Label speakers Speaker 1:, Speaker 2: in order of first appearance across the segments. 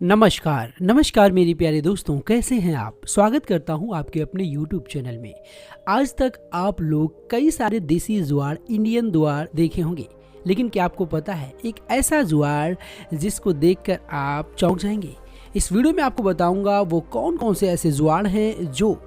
Speaker 1: नमस्कार नमस्कार मेरे प्यारे दोस्तों, कैसे हैं आप। स्वागत करता हूं आपके अपने YouTube चैनल में। आज तक आप लोग कई सारे देसी जुगाड़, इंडियन जुगाड़ देखे होंगे, लेकिन क्या आपको पता है एक ऐसा जुगाड़ जिसको देखकर आप चौंक जाएंगे। इस वीडियो में आपको बताऊंगा वो कौन कौन से ऐसे जुगाड़ हैं जो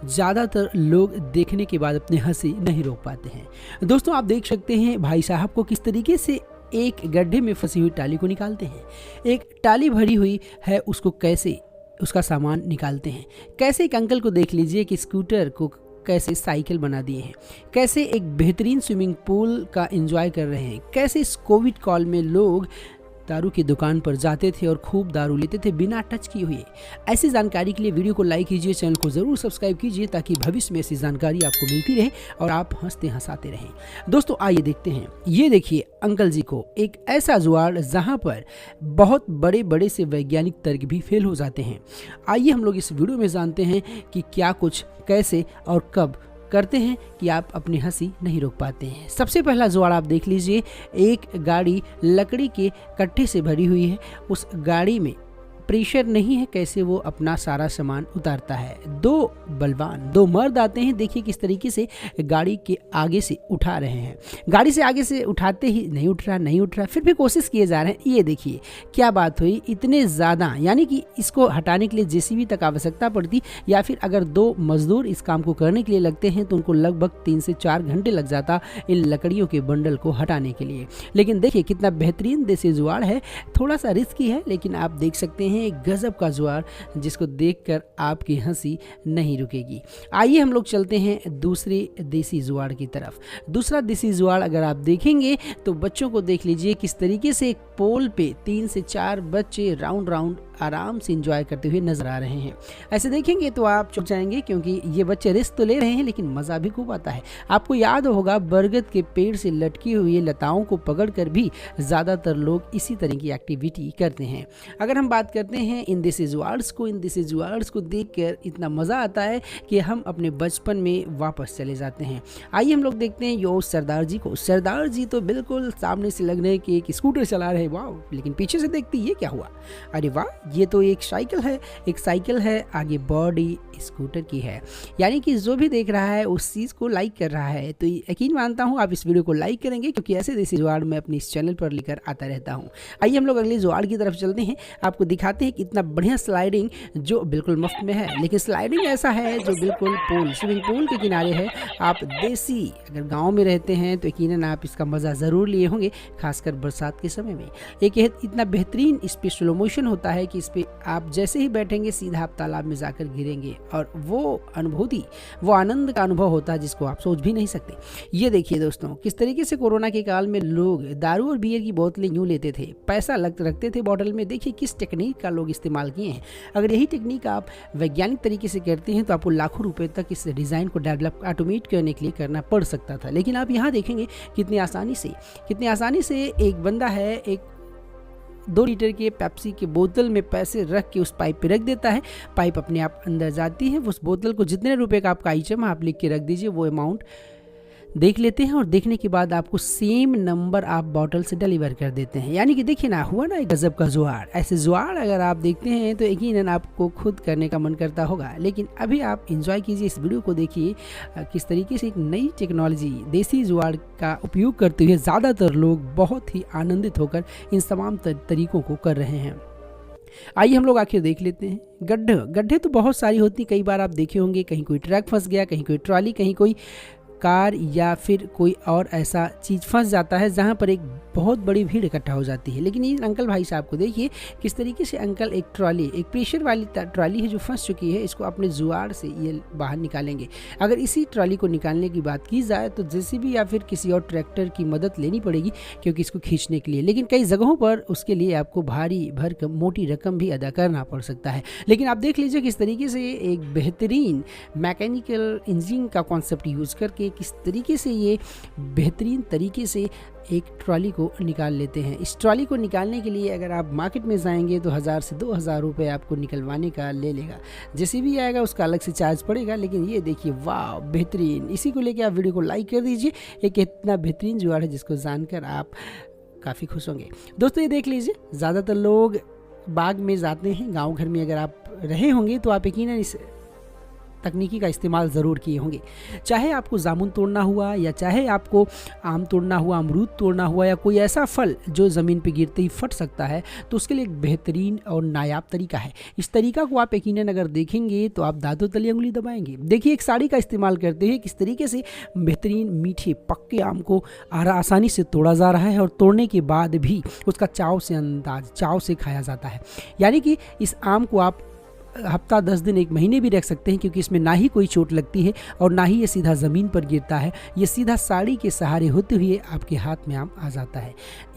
Speaker 1: ज़्यादातर लोग देखने के बाद अपनी हंसी नहीं रोक पाते हैं। दोस्तों, आप देख सकते हैं भाई साहब को किस तरीके से एक गड्ढे में फंसी हुई टाली को निकालते हैं। एक टाली भरी हुई है, उसको कैसे उसका सामान निकालते हैं। कैसे एक अंकल को देख लीजिए कि स्कूटर को कैसे साइकिल बना दिए हैं। कैसे एक बेहतरीन स्विमिंग पूल का एंजॉय कर रहे हैं। कैसे इस कोविड कॉल में लोग दारू की दुकान पर जाते थे और खूब दारू लेते थे बिना टच किए हुए। ऐसी जानकारी के लिए वीडियो को लाइक कीजिए, चैनल को ज़रूर सब्सक्राइब कीजिए ताकि भविष्य में ऐसी जानकारी आपको मिलती रहे और आप हंसते हंसाते रहें। दोस्तों, आइए देखते हैं। ये देखिए अंकल जी को एक ऐसा जुगाड़ जहां पर बहुत बड़े बड़े से वैज्ञानिक तर्क भी फेल हो जाते हैं। आइए हम लोग इस वीडियो में जानते हैं कि क्या कुछ, कैसे और कब करते हैं कि आप अपनी हंसी नहीं रोक पाते हैं। सबसे पहला जुगाड़ आप देख लीजिए। एक गाड़ी लकड़ी के कट्टे से भरी हुई है। उस गाड़ी में प्रेशर नहीं है, कैसे वो अपना सारा सामान उतारता है। दो मर्द आते हैं, देखिए किस तरीके से गाड़ी के आगे से उठा रहे हैं। गाड़ी से आगे से उठाते ही नहीं उठ रहा, फिर भी कोशिश किए जा रहे हैं। ये देखिए क्या बात हुई, इतने ज़्यादा, यानी कि इसको हटाने के लिए जेसीबी तक आवश्यकता पड़ती, या फिर अगर 2 मजदूर इस काम को करने के लिए लगते हैं तो उनको लगभग 3 से 4 घंटे लग जाता इन लकड़ियों के बंडल को हटाने के लिए। लेकिन देखिए कितना बेहतरीन देसी जुगाड़ है। थोड़ा सा रिस्की है, लेकिन आप देख सकते हैं एक गजब का जुगाड़ जिसको देखकर आपकी हंसी नहीं रुकेगी। आइए हम लोग चलते हैं दूसरे देसी जुगाड़ की तरफ। दूसरा देसी जुगाड़ अगर आप देखेंगे तो बच्चों को देख लीजिए किस तरीके से एक पोल पे 3 से 4 बच्चे राउंड आराम से एंजॉय करते हुए नजर आ रहे हैं। ऐसे देखेंगे तो आप चौंक जाएंगे, क्योंकि ये बच्चे रिस्क तो ले रहे हैं लेकिन मजा भी खूब आता है। आपको याद होगा बरगद के पेड़ से लटकी हुई लताओं को पकड़कर भी ज्यादातर लोग इसी तरह की एक्टिविटी करते हैं। अगर हम बात करते हैं इन देसी जुगाड़्स को देखकर इतना मजा आता है कि हम अपने बचपन में वापस चले जाते हैं। आइए हम लोग देखते हैं यो सरदार जी को। सरदार जी तो बिल्कुल सामने से लग रहे हैं कि एक स्कूटर चला रहे हैं, वाह, लेकिन पीछे से देखते ये क्या हुआ, अरे वाह, ये तो एक साइकिल है, आगे बॉडी स्कूटर की है। यानी कि जो भी देख रहा है उस चीज़ को लाइक कर रहा है। तो यकीन मानता हूँ आप इस वीडियो को लाइक करेंगे, क्योंकि ऐसे देसी जुगाड़ मैं अपने इस चैनल पर लेकर आता रहता हूँ। आइए हम लोग अगले जुगाड़ की तरफ चलते हैं। आपको दिखाते हैं कितना बढ़िया स्लाइडिंग, जो बिल्कुल मुफ्त में है, लेकिन स्लाइडिंग ऐसा है जो बिल्कुल स्विमिंग पूल के किनारे है। आप देसी अगर गाँव में रहते हैं तो यकीनन आप इसका मज़ा ज़रूर लिए होंगे, खासकर बरसात के समय में। एक इतना बेहतरीन इस पर स्लो मोशन होता है कि इस पर आप जैसे ही बैठेंगे सीधा आप तालाब में जाकर गिरेंगे, और वो अनुभूति, वो आनंद का अनुभव होता है जिसको आप सोच भी नहीं सकते। ये देखिए दोस्तों किस तरीके से कोरोना के काल में लोग दारू और बियर की बोतलें यूँ लेते थे, पैसा रखते थे बॉटल में। देखिए किस टेक्निक का लोग इस्तेमाल किए हैं। अगर यही टेक्निक आप वैज्ञानिक तरीके से करते हैं तो आपको लाखों रुपए तक इस डिज़ाइन को डेवलप ऑटोमेट करने के लिए करना पड़ सकता था। लेकिन आप यहाँ देखेंगे कितनी आसानी से एक बंदा है, एक 2 लीटर के पेप्सी की बोतल में पैसे रख के उस पाइप पे रख देता है। पाइप अपने आप अंदर जाती है, उस बोतल को जितने रुपए का आपका आइटम आप लिख के रख दीजिए, वो अमाउंट देख लेते हैं और देखने के बाद आपको सेम नंबर आप बॉटल से डिलीवर कर देते हैं। यानी कि देखिए ना, हुआ ना एक गजब का जुगाड़। ऐसे जुगाड़ अगर आप देखते हैं तो यकीनन आपको खुद करने का मन करता होगा। लेकिन अभी आप एंजॉय कीजिए, इस वीडियो को देखिए किस तरीके से एक नई टेक्नोलॉजी देसी जुगाड़ का उपयोग करते हुए ज़्यादातर लोग बहुत ही आनंदित होकर इन तमाम तरीकों को कर रहे हैं। आइए हम लोग आखिर देख लेते हैं। गड्ढे तो बहुत सारी होती, कई बार आप देखे होंगे, कहीं कोई ट्रक फंस गया, कहीं कोई ट्रॉली, कहीं कोई कार या फिर कोई और ऐसा चीज़ फंस जाता है जहाँ पर एक बहुत बड़ी भीड़ इकट्ठा हो जाती है। लेकिन ये अंकल भाई साहब को देखिए किस तरीके से अंकल एक प्रेशर वाली ट्रॉली है जो फंस चुकी है, इसको अपने जुगाड़ से ये बाहर निकालेंगे। अगर इसी ट्रॉली को निकालने की बात की जाए तो जेसीबी या फिर किसी और ट्रैक्टर की मदद लेनी पड़ेगी, क्योंकि इसको खींचने के लिए। लेकिन कई जगहों पर उसके लिए आपको भारी भरकम मोटी रकम भी अदा करना पड़ सकता है। लेकिन आप देख लीजिए किस तरीके से एक बेहतरीन मैकेनिकल इंजन का कॉन्सेप्ट यूज़ करके किस तरीके से ये बेहतरीन तरीके से एक ट्रॉली को निकाल लेते हैं। इस ट्रॉली को निकालने के लिए अगर आप मार्केट में जाएंगे तो 1000 से 2000 रुपये आपको निकलवाने का ले लेगा। जैसे भी आएगा उसका अलग से चार्ज पड़ेगा। लेकिन ये देखिए, वाह, बेहतरीन। इसी को लेकर आप वीडियो को लाइक कर दीजिए। एक इतना बेहतरीन जुगाड़ है जिसको जानकर आप काफ़ी खुश होंगे। दोस्तों ये देख लीजिए, ज़्यादातर लोग बाग में जाते हैं, गांव घर में अगर आप रहे होंगे तो आप यकीनन इस तकनीकी का इस्तेमाल ज़रूर किए होंगे। चाहे आपको जामुन तोड़ना हुआ या चाहे आपको आम तोड़ना हुआ, अमरूद तोड़ना हुआ या कोई ऐसा फल जो ज़मीन पे गिरते ही फट सकता है, तो उसके लिए एक बेहतरीन और नायाब तरीका है। इस तरीका को आप यकीनन अगर देखेंगे तो आप दांतों तले उंगली दबाएंगे। देखिए, एक साड़ी का इस्तेमाल करते हैं किस तरीके से बेहतरीन मीठे पक्के आम को आसानी से तोड़ा जा रहा है और तोड़ने के बाद भी उसका चाव से खाया जाता है। यानी कि इस आम को आप हफ्ता 10 दिन 1 महीने भी रख सकते हैं, क्योंकि इसमें ना ही कोई चोट लगती है और ना ही ये सीधा ज़मीन पर गिरता है। ये सीधा साड़ी के सहारे होते हुए आपके हाथ में आम आ जाता है।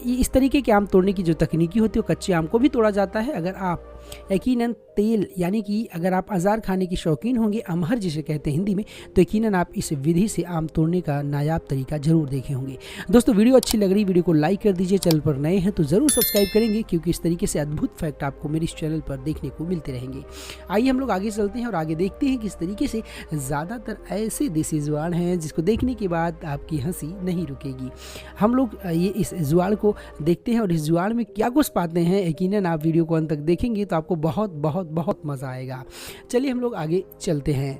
Speaker 1: इस तरीके के आम तोड़ने की जो तकनीकी होती है वो कच्चे आम को भी तोड़ा जाता है। अगर आप यकीनन तेल यानी कि अगर आप अचार खाने की शौकीन होंगे, अमहर जिसे कहते हैं हिंदी में, तो यकीनन आप इस विधि से आम तोड़ने का नायाब तरीका जरूर देखे होंगे। दोस्तों, वीडियो अच्छी लग रही, वीडियो को लाइक कर दीजिए। चैनल पर नए हैं तो ज़रूर सब्सक्राइब करेंगे, क्योंकि इस तरीके से अद्भुत फैक्ट आपको मेरे इस चैनल पर देखने को मिलते रहेंगे। आइए हम लोग आगे चलते हैं और आगे देखते हैं किस तरीके से ज़्यादातर ऐसे देसी जुगाड़ हैं जिसको देखने के बाद आपकी हंसी नहीं रुकेगी। हम लोग ये इस जुगाड़ को देखते हैं और इस जुगाड़ में क्या कुछ पाते हैं, यकीनन आप वीडियो को अंत तक देखेंगे तो आपको बहुत बहुत बहुत मज़ा आएगा। चलिए हम लोग आगे चलते हैं।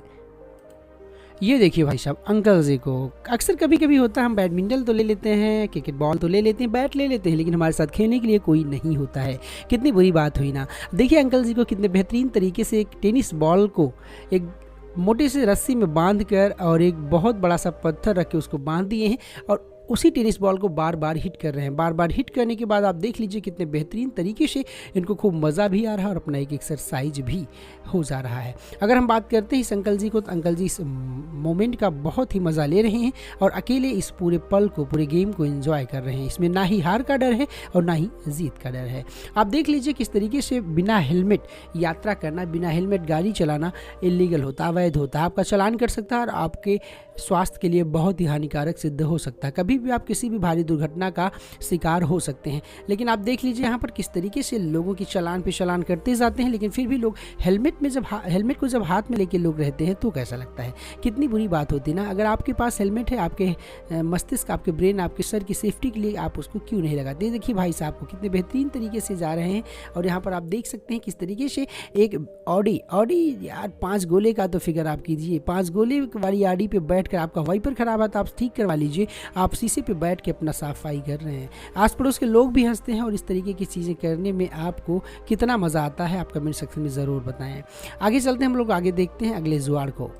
Speaker 1: ये देखिए भाई साहब, अंकल जी को अक्सर कभी कभी होता है, हम बैडमिंटन तो ले लेते हैं, क्रिकेट बॉल तो ले लेते हैं, बैट ले लेते हैं, लेकिन हमारे साथ खेलने के लिए कोई नहीं होता है। कितनी बुरी बात हुई ना। देखिए अंकल जी को कितने बेहतरीन तरीके से एक टेनिस बॉल को एक मोटे से रस्सी में बांध कर और एक बहुत बड़ा सा पत्थर रख के उसको बांध दिए हैं और उसी टेनिस बॉल को बार बार हिट कर रहे हैं। बार बार हिट करने के बाद आप देख लीजिए कितने बेहतरीन तरीके से इनको खूब मज़ा भी आ रहा है और अपना एक एक्सरसाइज भी हो जा रहा है। अगर हम बात करते हैं इस अंकल जी को, तो अंकल जी इस मोमेंट का बहुत ही मज़ा ले रहे हैं और अकेले इस पूरे पल को, पूरे गेम को एंजॉय कर रहे हैं। इसमें ना ही हार का डर है और ना ही जीत का डर है। आप देख लीजिए किस तरीके से बिना हेलमेट यात्रा करना, बिना हेलमेट गाड़ी चलाना इलीगल होता, अवैध होता है। आपका चालान कर सकता है और आपके स्वास्थ्य के लिए बहुत ही हानिकारक सिद्ध हो सकता है। कभी भी आप किसी भी भारी दुर्घटना का शिकार हो सकते हैं। लेकिन आप देख लीजिए यहाँ पर किस तरीके से लोगों की चालान पे चालान करते जाते हैं, लेकिन फिर भी लोग हेलमेट को जब हाथ में लेके लोग रहते हैं तो कैसा लगता है। कितनी बुरी बात होती है ना। अगर आपके पास हेलमेट है, आपके मस्तिष्क, आपके ब्रेन, आपके सर की सेफ्टी के लिए, आप उसको क्यों नहीं लगाते। देखिए भाई साहब को कितने बेहतरीन तरीके से जा रहे हैं और यहाँ पर आप देख सकते हैं किस तरीके से एक ऑडी यार 5 गोले का तो फिगर आप कीजिए। 5 गोले वाली ऑडी पे बैठ कर आपका वाइपर खराब है तो आप ठीक करवा लीजिए। आप शीशे पे बैठ के अपना सफाई कर रहे हैं, आस पड़ोस के लोग भी हंसते हैं और इस तरीके की चीज़ें करने में आपको कितना मज़ा आता है आप कमेंट सेक्शन में ज़रूर बताएं। आगे चलते हैं, हम लोग आगे देखते हैं अगले जुगाड़ को।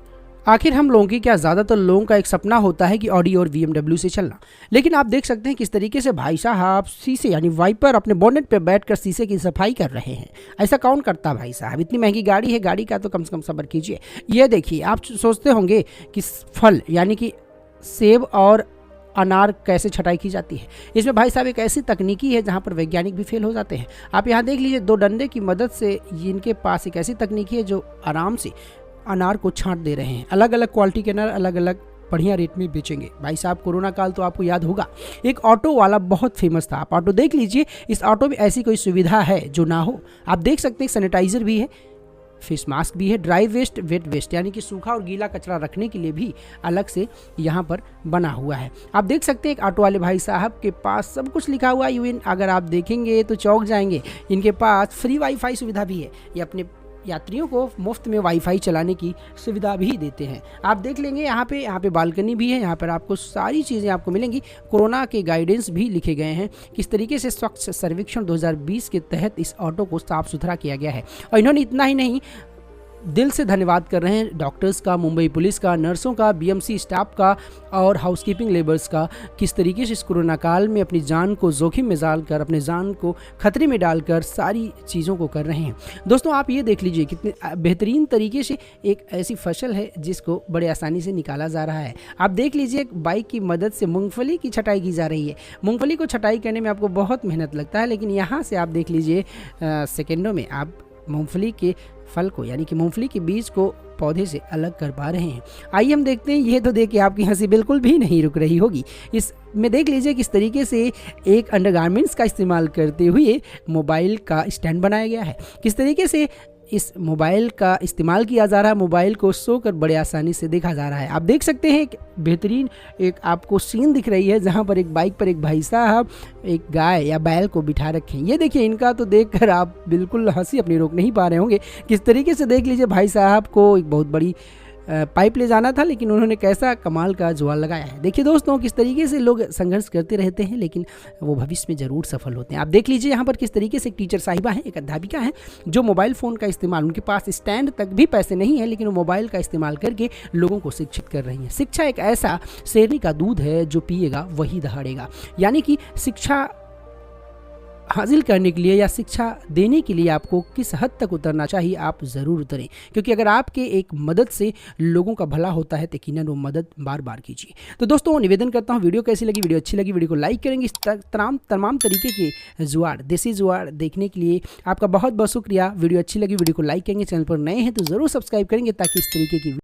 Speaker 1: आखिर हम लोगों की क्या, ज़्यादातर लोगों का एक सपना होता है कि ऑडी और BMW से चलना, लेकिन आप देख सकते हैं किस तरीके से भाई साहब शीशे यानी वाइपर अपने बोनेट पे बैठकर शीशे की सफाई कर रहे हैं। ऐसा कौन करता भाई साहब, इतनी महंगी गाड़ी है, गाड़ी का तो कम से कम सब्र कीजिए। ये देखिए, आप सोचते होंगे कि फल यानी कि सेब और अनार कैसे छटाई की जाती है। इसमें भाई साहब एक ऐसी तकनीकी है जहाँ पर वैज्ञानिक भी फेल हो जाते हैं। आप यहाँ देख लीजिए, 2 डंडे की मदद से इनके पास एक ऐसी तकनीकी है जो आराम से अनार को छांट दे रहे हैं। अलग अलग क्वालिटी के अनार अलग अलग बढ़िया रेट में बेचेंगे। भाई साहब कोरोना काल तो आपको याद होगा, एक ऑटो वाला बहुत फेमस था। आप ऑटो देख लीजिए, इस ऑटो में ऐसी कोई सुविधा है जो ना हो। आप देख सकते हैं सैनिटाइजर भी है, फेस मास्क भी है, ड्राई वेस्ट, वेट वेस्ट यानी कि सूखा और गीला कचरा रखने के लिए भी अलग से यहाँ पर बना हुआ है। आप देख सकते हैं एक ऑटो वाले भाई साहब के पास सब कुछ लिखा हुआ है। यूएन अगर आप देखेंगे तो चौंक जाएंगे। इनके पास फ्री वाईफाई सुविधा भी है, ये अपने यात्रियों को मुफ्त में वाईफाई चलाने की सुविधा भी देते हैं। आप देख लेंगे यहाँ पे बालकनी भी है, यहाँ पर आपको सारी चीज़ें आपको मिलेंगी। कोरोना के गाइडेंस भी लिखे गए हैं, किस तरीके से स्वच्छ सर्वेक्षण 2020 के तहत इस ऑटो को साफ सुथरा किया गया है। और इन्होंने इतना ही नहीं, दिल से धन्यवाद कर रहे हैं डॉक्टर्स का, मुंबई पुलिस का, नर्सों का, बीएमसी स्टाफ का और हाउसकीपिंग लेबर्स का, किस तरीके से इस कोरोना काल में अपनी जान को जोखिम में डालकर, अपने जान को खतरे में डालकर सारी चीज़ों को कर रहे हैं। दोस्तों आप ये देख लीजिए कितने बेहतरीन तरीके से एक ऐसी फसल है जिसको बड़े आसानी से निकाला जा रहा है। आप देख लीजिए एक बाइक की मदद से मूंगफली की छटाई की जा रही है। मूंगफली को छटाई करने में आपको बहुत मेहनत लगता है, लेकिन यहाँ से आप देख लीजिए सेकेंडों में आप मूंगफली के फल को यानी कि मूंगफली के बीज को पौधे से अलग कर पा रहे हैं। आइए हम देखते हैं। ये तो देख के आपकी हंसी बिल्कुल भी नहीं रुक रही होगी। इसमें देख लीजिए किस तरीके से एक अंडरगारमेंट्स का इस्तेमाल करते हुए मोबाइल का स्टैंड बनाया गया है। किस तरीके से इस मोबाइल का इस्तेमाल किया जा रहा है। मोबाइल को सोकर बड़े आसानी से देखा जा रहा है। आप देख सकते हैं एक बेहतरीन एक आपको सीन दिख रही है जहाँ पर एक बाइक पर एक भाई साहब एक गाय या बैल को बिठा रखे हैं। ये देखिए, इनका तो देखकर आप बिल्कुल हंसी अपनी रोक नहीं पा रहे होंगे। किस तरीके से देख लीजिए, भाई साहब को एक बहुत बड़ी पाइप ले जाना था, लेकिन उन्होंने कैसा कमाल का जुगाड़ लगाया है। देखिए दोस्तों, किस तरीके से लोग संघर्ष करते रहते हैं, लेकिन वो भविष्य में ज़रूर सफल होते हैं। आप देख लीजिए यहाँ पर किस तरीके से एक टीचर साहिबा है, एक अध्यापिका है, जो मोबाइल फ़ोन का इस्तेमाल, उनके पास स्टैंड तक भी पैसे नहीं है, लेकिन वो मोबाइल का इस्तेमाल करके लोगों को शिक्षित कर रही हैं। शिक्षा एक ऐसा शेरनी का दूध है जो पिएगा वही दहाड़ेगा। यानी कि शिक्षा हासिल करने के लिए या शिक्षा देने के लिए आपको किस हद तक उतरना चाहिए, आप ज़रूर उतरें, क्योंकि अगर आपके एक मदद से लोगों का भला होता है तो यकीनन वो मदद बार बार कीजिए। तो दोस्तों, निवेदन करता हूँ, वीडियो कैसी लगी, वीडियो अच्छी लगी वीडियो को लाइक करेंगे। इस तमाम तरीके के जुगाड़, देसी जुगाड़ देखने के लिए आपका बहुत बहुत शुक्रिया। वीडियो अच्छी लगी वीडियो को लाइक करेंगे, चैनल पर नए हैं तो ज़रूर सब्सक्राइब करेंगे ताकि इस तरीके की